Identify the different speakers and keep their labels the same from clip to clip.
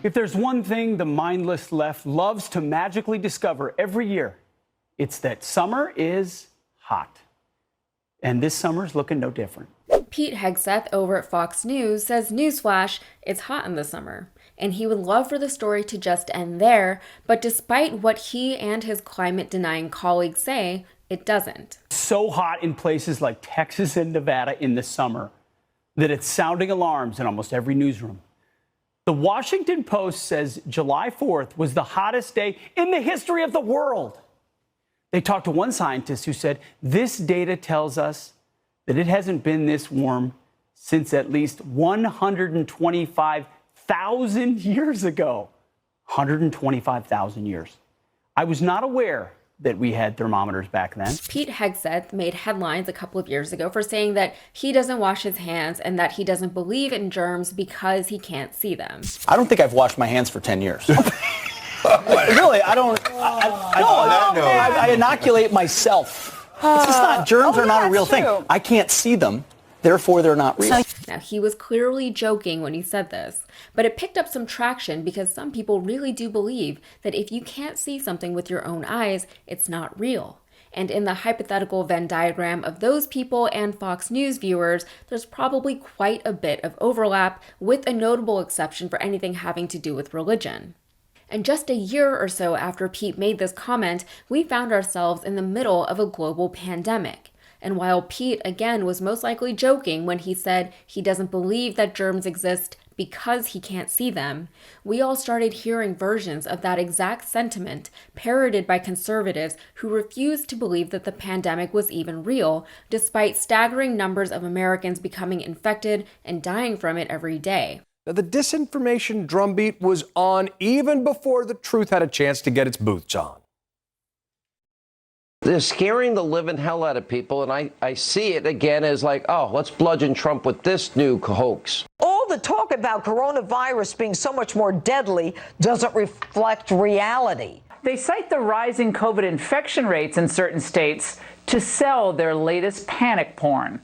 Speaker 1: If there's one thing the mindless left loves to magically discover every year, it's that summer is hot. And this summer's looking no different.
Speaker 2: Pete Hegseth over at Fox News says, newsflash, it's hot in the summer. And he would love for the story to just end there, but despite what he and his climate-denying colleagues say, it doesn't.
Speaker 1: So hot in places like Texas and Nevada in the summer that it's sounding alarms in almost every newsroom. The Washington Post says July 4th was the hottest day in the history of the world. They talked to one scientist who said, this data tells us that it hasn't been this warm since at least 125,000 years ago. 125,000 years. I was not aware that we had thermometers back then.
Speaker 2: Pete Hegseth made headlines a couple of years ago for saying that he doesn't wash his hands and that he doesn't believe in germs because he can't see them.
Speaker 3: I don't think I've washed my hands for 10 years. Really, I don't. I inoculate myself. It's just not, germs are not a real thing. I can't see them, therefore they're not real.
Speaker 2: Now, he was clearly joking when he said this, but it picked up some traction because some people really do believe that if you can't see something with your own eyes, it's not real. And in the hypothetical Venn diagram of those people and Fox News viewers, there's probably quite a bit of overlap, with a notable exception for anything having to do with religion. And just a year or so after Pete made this comment, we found ourselves in the middle of a global pandemic. And while Pete, again, was most likely joking when he said he doesn't believe that germs exist because he can't see them, we all started hearing versions of that exact sentiment parroted by conservatives who refused to believe that the pandemic was even real, despite staggering numbers of Americans becoming infected and dying from it every day.
Speaker 4: Now, the disinformation drumbeat was on even before the truth had a chance to get its boots on.
Speaker 5: They're scaring the living hell out of people, and I see it again as like, oh, let's bludgeon Trump with this new hoax.
Speaker 6: All the talk about coronavirus being so much more deadly doesn't reflect reality.
Speaker 7: They cite the rising COVID infection rates in certain states to sell their latest panic porn.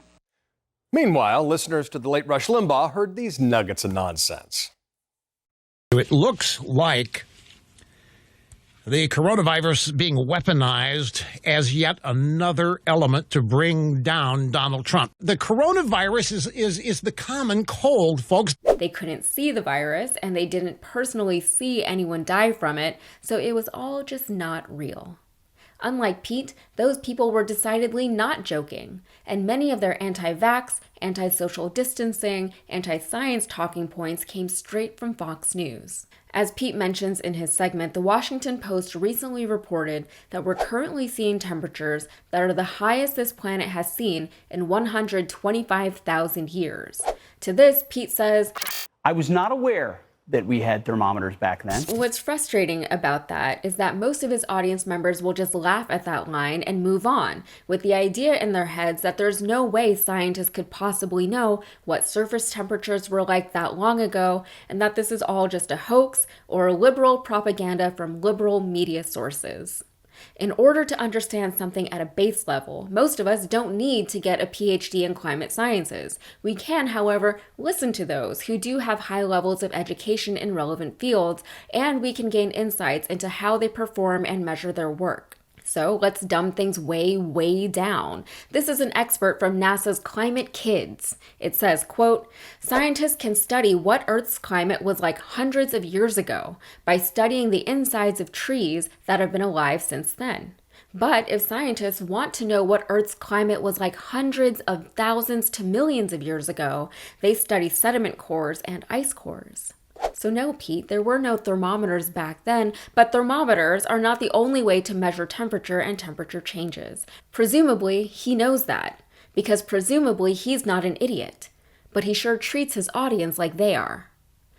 Speaker 4: Meanwhile, listeners to the late Rush Limbaugh heard these nuggets of nonsense.
Speaker 8: It looks like the coronavirus being weaponized as yet another element to bring down Donald Trump. The coronavirus is the common cold, folks.
Speaker 2: They couldn't see the virus, and they didn't personally see anyone die from it, so it was all just not real. Unlike Pete, those people were decidedly not joking, and many of their anti-vax, anti-social distancing, anti-science talking points came straight from Fox News. As Pete mentions in his segment, the Washington Post recently reported that we're currently seeing temperatures that are the highest this planet has seen in 125,000 years. To this, Pete says,
Speaker 1: I was not aware that we had thermometers back then.
Speaker 2: What's frustrating about that is that most of his audience members will just laugh at that line and move on, with the idea in their heads that there's no way scientists could possibly know what surface temperatures were like that long ago, and that this is all just a hoax or liberal propaganda from liberal media sources. In order to understand something at a base level, most of us don't need to get a PhD in climate sciences. We can, however, listen to those who do have high levels of education in relevant fields, and we can gain insights into how they perform and measure their work. So let's dumb things way, way down. This is an expert from NASA's Climate Kids. It says, quote, scientists can study what Earth's climate was like hundreds of years ago by studying the insides of trees that have been alive since then. But if scientists want to know what Earth's climate was like hundreds of thousands to millions of years ago, they study sediment cores and ice cores. So no, Pete, there were no thermometers back then, but thermometers are not the only way to measure temperature and temperature changes. Presumably, he knows that, because presumably he's not an idiot, but he sure treats his audience like they are.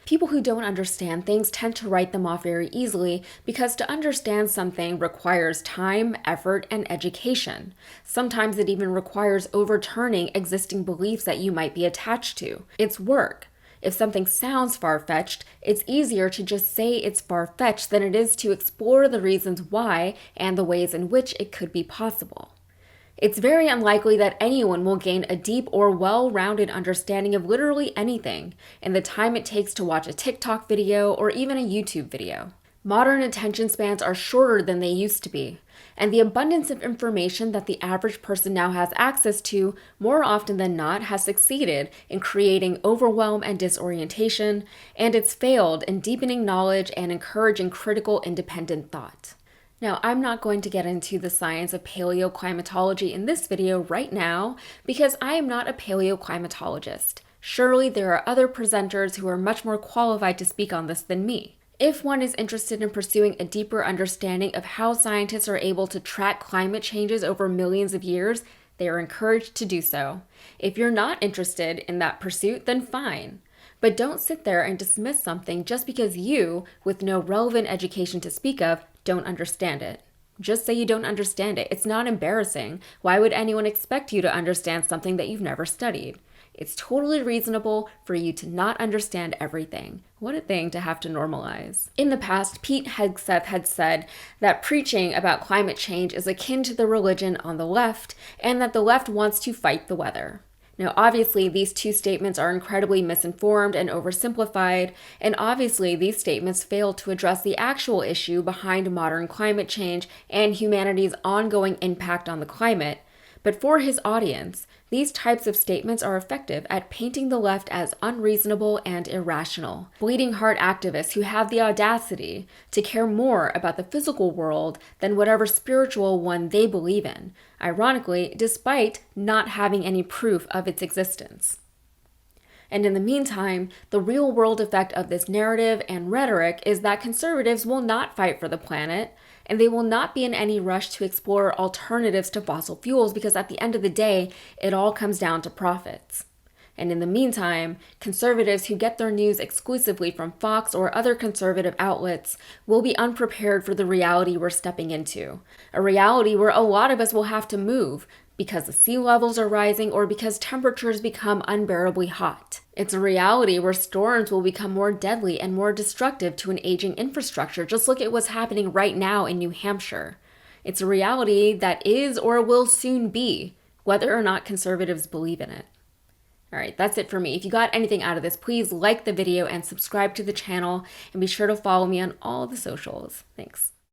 Speaker 2: People who don't understand things tend to write them off very easily because to understand something requires time, effort, and education. Sometimes it even requires overturning existing beliefs that you might be attached to. It's work. If something sounds far-fetched, it's easier to just say it's far-fetched than it is to explore the reasons why and the ways in which it could be possible. It's very unlikely that anyone will gain a deep or well-rounded understanding of literally anything in the time it takes to watch a TikTok video or even a YouTube video. Modern attention spans are shorter than they used to be, and the abundance of information that the average person now has access to, more often than not, has succeeded in creating overwhelm and disorientation, and it's failed in deepening knowledge and encouraging critical, independent thought. Now, I'm not going to get into the science of paleoclimatology in this video right now because I am not a paleoclimatologist. Surely there are other presenters who are much more qualified to speak on this than me. If one is interested in pursuing a deeper understanding of how scientists are able to track climate changes over millions of years, they are encouraged to do so. If you're not interested in that pursuit, then fine. But don't sit there and dismiss something just because you, with no relevant education to speak of, don't understand it. Just say you don't understand it. It's not embarrassing. Why would anyone expect you to understand something that you've never studied? It's totally reasonable for you to not understand everything. What a thing to have to normalize. In the past, Pete Hegseth had said that preaching about climate change is akin to the religion on the left, and that the left wants to fight the weather. Now, obviously, these two statements are incredibly misinformed and oversimplified, and obviously, these statements fail to address the actual issue behind modern climate change and humanity's ongoing impact on the climate. But for his audience, these types of statements are effective at painting the left as unreasonable and irrational. Bleeding heart activists who have the audacity to care more about the physical world than whatever spiritual one they believe in, ironically, despite not having any proof of its existence. And in the meantime, the real-world effect of this narrative and rhetoric is that conservatives will not fight for the planet, and they will not be in any rush to explore alternatives to fossil fuels because at the end of the day, it all comes down to profits. And in the meantime, conservatives who get their news exclusively from Fox or other conservative outlets will be unprepared for the reality we're stepping into. A reality where a lot of us will have to move because the sea levels are rising or because temperatures become unbearably hot. It's a reality where storms will become more deadly and more destructive to an aging infrastructure. Just look at what's happening right now in New Hampshire. It's a reality that is or will soon be, whether or not conservatives believe in it. All right, that's it for me. If you got anything out of this, please like the video and subscribe to the channel, and be sure to follow me on all the socials. Thanks.